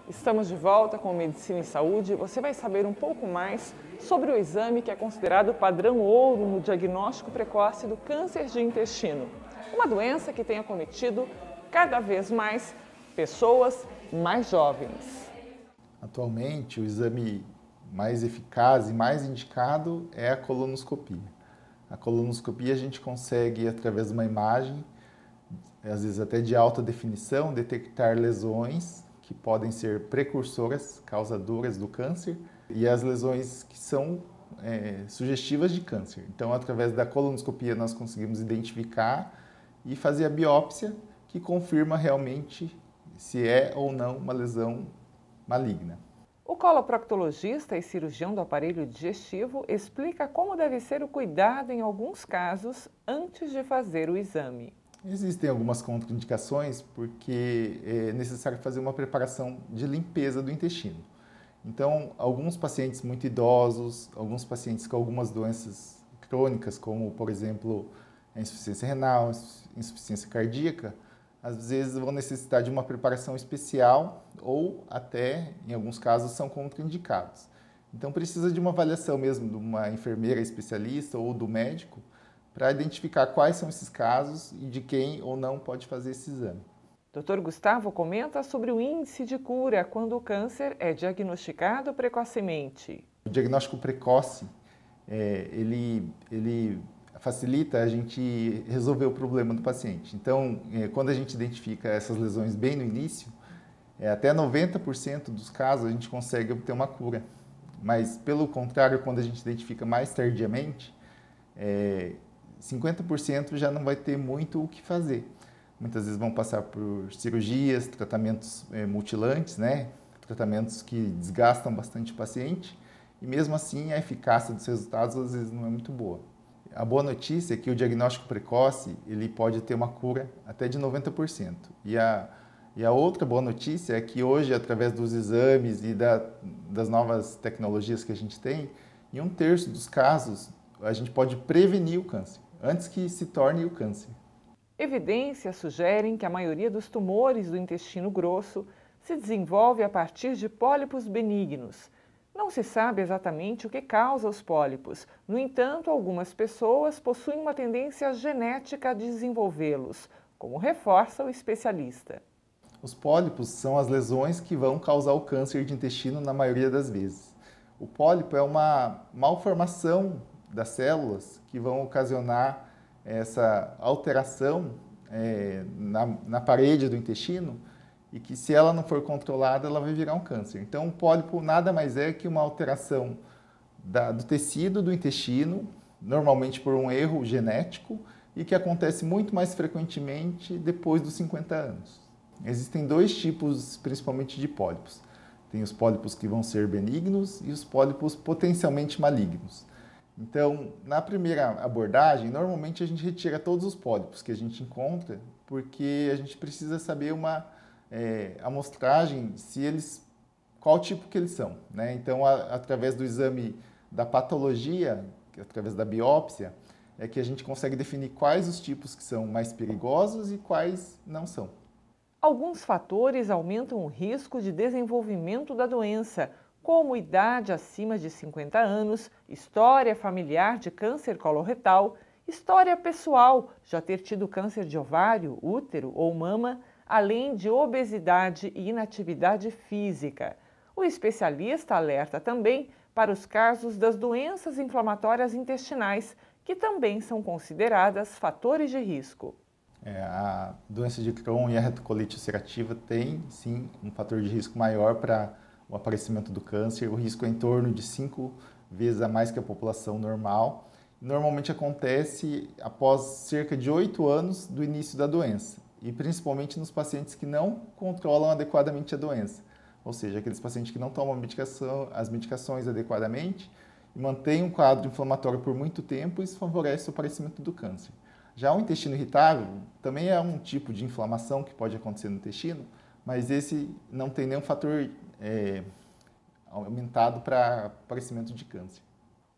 Estamos de volta com Medicina e Saúde. Você vai saber um pouco mais sobre o exame que é considerado padrão ouro no diagnóstico precoce do câncer de intestino, uma doença que tem acometido cada vez mais pessoas mais jovens. Atualmente, o exame mais eficaz e mais indicado é a colonoscopia. A colonoscopia a gente consegue, através de uma imagem, às vezes até de alta definição, detectar lesões que podem ser precursoras, causadoras do câncer, e as lesões que são sugestivas de câncer. Então, através da colonoscopia, nós conseguimos identificar e fazer a biópsia, que confirma realmente se é ou não uma lesão maligna. O coloproctologista e cirurgião do aparelho digestivo explica como deve ser o cuidado em alguns casos antes de fazer o exame. Existem algumas contraindicações porque é necessário fazer uma preparação de limpeza do intestino. Então, alguns pacientes muito idosos, alguns pacientes com algumas doenças crônicas, como, por exemplo, a insuficiência renal, insuficiência cardíaca, às vezes vão necessitar de uma preparação especial ou até, em alguns casos, são contraindicados. Então, precisa de uma avaliação mesmo de uma enfermeira especialista ou do médico para identificar quais são esses casos e de quem ou não pode fazer esse exame. Dr. Gustavo comenta sobre o índice de cura quando o câncer é diagnosticado precocemente. O diagnóstico precoce, ele facilita a gente resolver o problema do paciente. Então, quando a gente identifica essas lesões bem no início, até 90% dos casos a gente consegue obter uma cura. Mas, pelo contrário, quando a gente identifica mais tardiamente, 50% já não vai ter muito o que fazer. Muitas vezes vão passar por cirurgias, tratamentos mutilantes, né? Tratamentos que desgastam bastante o paciente, e mesmo assim a eficácia dos resultados às vezes não é muito boa. A boa notícia é que o diagnóstico precoce ele pode ter uma cura até de 90%. E a outra boa notícia é que hoje, através dos exames e das novas tecnologias que a gente tem, em 1/3 dos casos a gente pode prevenir o câncer, antes que se torne o câncer. Evidências sugerem que a maioria dos tumores do intestino grosso se desenvolve a partir de pólipos benignos. Não se sabe exatamente o que causa os pólipos. No entanto, algumas pessoas possuem uma tendência genética a desenvolvê-los, como reforça o especialista. Os pólipos são as lesões que vão causar o câncer de intestino na maioria das vezes. O pólipo é uma malformação das células que vão ocasionar essa alteração na parede do intestino e que, se ela não for controlada, ela vai virar um câncer. Então, o pólipo nada mais é que uma alteração do tecido do intestino, normalmente por um erro genético, e que acontece muito mais frequentemente depois dos 50 anos. Existem dois tipos, principalmente, de pólipos. Tem os pólipos que vão ser benignos e os pólipos potencialmente malignos. Então, na primeira abordagem, normalmente a gente retira todos os pólipos que a gente encontra, porque a gente precisa saber uma amostragem, qual tipo que eles são, né? Então, através do exame da patologia, através da biópsia, é que a gente consegue definir quais os tipos que são mais perigosos e quais não são. Alguns fatores aumentam o risco de desenvolvimento da doença, como idade acima de 50 anos, história familiar de câncer coloretal, história pessoal, já ter tido câncer de ovário, útero ou mama, além de obesidade e inatividade física. O especialista alerta também para os casos das doenças inflamatórias intestinais, que também são consideradas fatores de risco. A doença de Crohn e a retocolite ulcerativa tem, sim, um fator de risco maior para o aparecimento do câncer. O risco é em torno de 5 vezes a mais que a população normal. Normalmente acontece após cerca de 8 anos do início da doença, e principalmente nos pacientes que não controlam adequadamente a doença, ou seja, aqueles pacientes que não tomam as medicações adequadamente e mantêm um quadro inflamatório por muito tempo, isso favorece o aparecimento do câncer. Já o intestino irritável também é um tipo de inflamação que pode acontecer no intestino, mas esse não tem nenhum fator aumentado para aparecimento de câncer.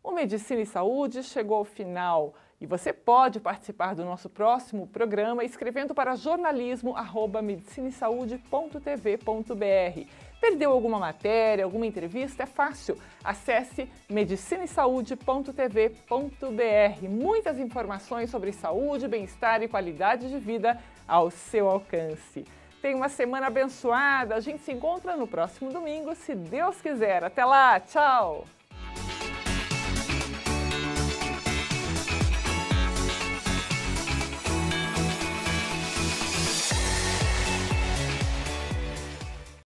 O Medicina e Saúde chegou ao final e você pode participar do nosso próximo programa escrevendo para jornalismo@medicinesaude.tv.br. Perdeu alguma matéria, alguma entrevista? É fácil. Acesse medicinesaude.tv.br. Muitas informações sobre saúde, bem-estar e qualidade de vida ao seu alcance. Tenha uma semana abençoada. A gente se encontra no próximo domingo, se Deus quiser. Até lá, tchau!